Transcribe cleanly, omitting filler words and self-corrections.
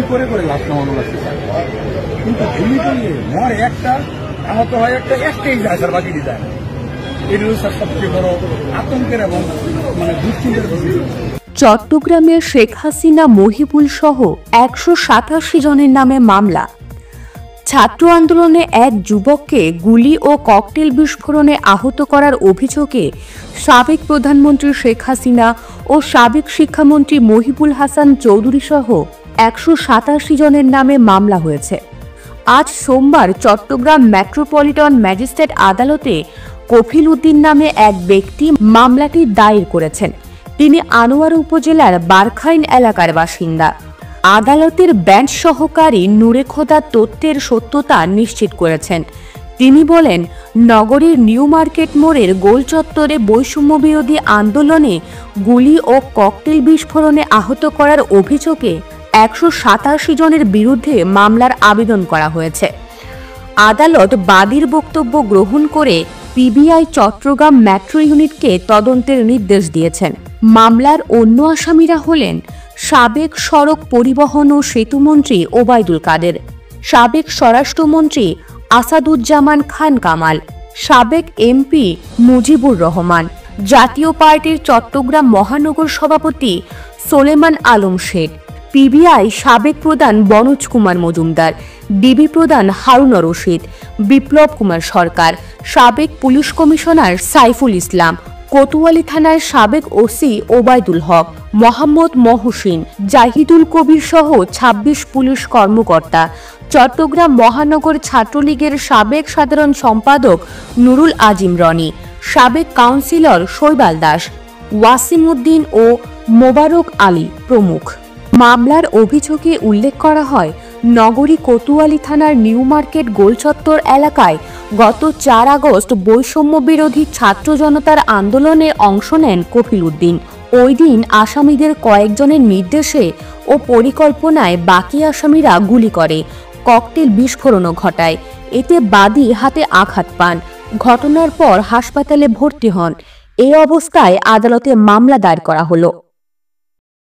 গুলি করে করে লাশ নামানো লাগছে স্যার। কিন্তু গুলি করলে মরে একটা, আহত হয় একটা, একটাই যায় স্যার, বাকিটি যায় না। এটি হচ্ছে স্যার সবচেয়ে বড় আতঙ্কের এবং দুশ্চিন্তার বিষয়। চট্টগ্রামে শেখ হাসিনা, মহিবুল সহ 187 জনের নামে মামলা। ছাত্র আন্দোলনে এক যুবককে গুলি ও ককটেল বিস্ফোরণে আহত করার অভিযোগে সাবেক প্রধানমন্ত্রী শেখ হাসিনা ও সাবেক শিক্ষামন্ত্রী মহিবুল হাসান চৌধুরী সহ 187 জনের নামে মামলা হয়েছে। আজ সোমবার চট্টগ্রাম মেট্রোপলিটন ম্যাজিস্ট্রেট আদালতে কফিল উদ্দিন নামে এক ব্যক্তি মামলাটি দায়ের করেছেন। তিনি আনোয়ারা উপজেলার বারখাইন এলাকার বাসিন্দা। আদালতের বেঞ্চ সহকারী নূরে খোদা তথ্যের সত্যতা নিশ্চিত করেছেন। তিনি বলেন, নগরীর নিউ মার্কেট মোড়ের গোল চত্বরে বৈষম্য বিরোধী আন্দোলনে গুলি ও ককটেল বিস্ফোরণে আহত করার অভিযোগে 187 জনের বিরুদ্ধে মামলার আবেদন করা হয়েছে। আদালত বাদীর বক্তব্য গ্রহণ করে পিবিআই চট্টগ্রাম মেট্রো ইউনিটকে তদন্তের নির্দেশ দিয়েছেন। মামলার অন্য আসামিরা হলেন সাবেক সড়ক পরিবহন ও সেতুমন্ত্রী ওবায়দুল কাদের, সাবেক স্বরাষ্ট্রমন্ত্রী আসাদুজ্জামান খান কামাল, সাবেক এমপি মুজিবুর রহমান, জাতীয় পার্টির চট্টগ্রাম মহানগর সভাপতি সোলেমান আলম শেখ, পিবিআই সাবেক প্রধান বনোজ কুমার মজুমদার, ডিবি প্রধান হারুন রশিদ, বিপ্লব কুমার সরকার, সাবেক পুলিশ কমিশনার সাইফুল ইসলাম, কোতোয়ালি থানার সাবেক ওসি ওবায়দুল হক, মোহাম্মদ মহসিন, জাহিদুল কবির সহ 26 পুলিশ কর্মকর্তা, চট্টগ্রাম মহানগর ছাত্রলীগের সাবেক সাধারণ সম্পাদক নুরুল আজিম রনি, সাবেক কাউন্সিলর শৈবাল দাস, ওয়াসিম উদ্দিন ও মোবারক আলী প্রমুখ। মামলার অভিযোগে উল্লেখ করা হয়, নগরী কোতোয়ালি থানার নিউ মার্কেট গোলচত্বর এলাকায় গত 4 আগস্ট বৈষম্য বিরোধী ছাত্র জনতার আন্দোলনে অংশ নেন কফিল উদ্দিন। ওই দিন আসামিদের কয়েকজনের নির্দেশে ও পরিকল্পনায় বাকি আসামিরা গুলি করে, ককটেল বিস্ফোরণও ঘটায়। এতে বাদী হাতে আঘাত পান। ঘটনার পর হাসপাতালে ভর্তি হন। এই অবস্থায় আদালতে মামলা দায়ের করা হলো।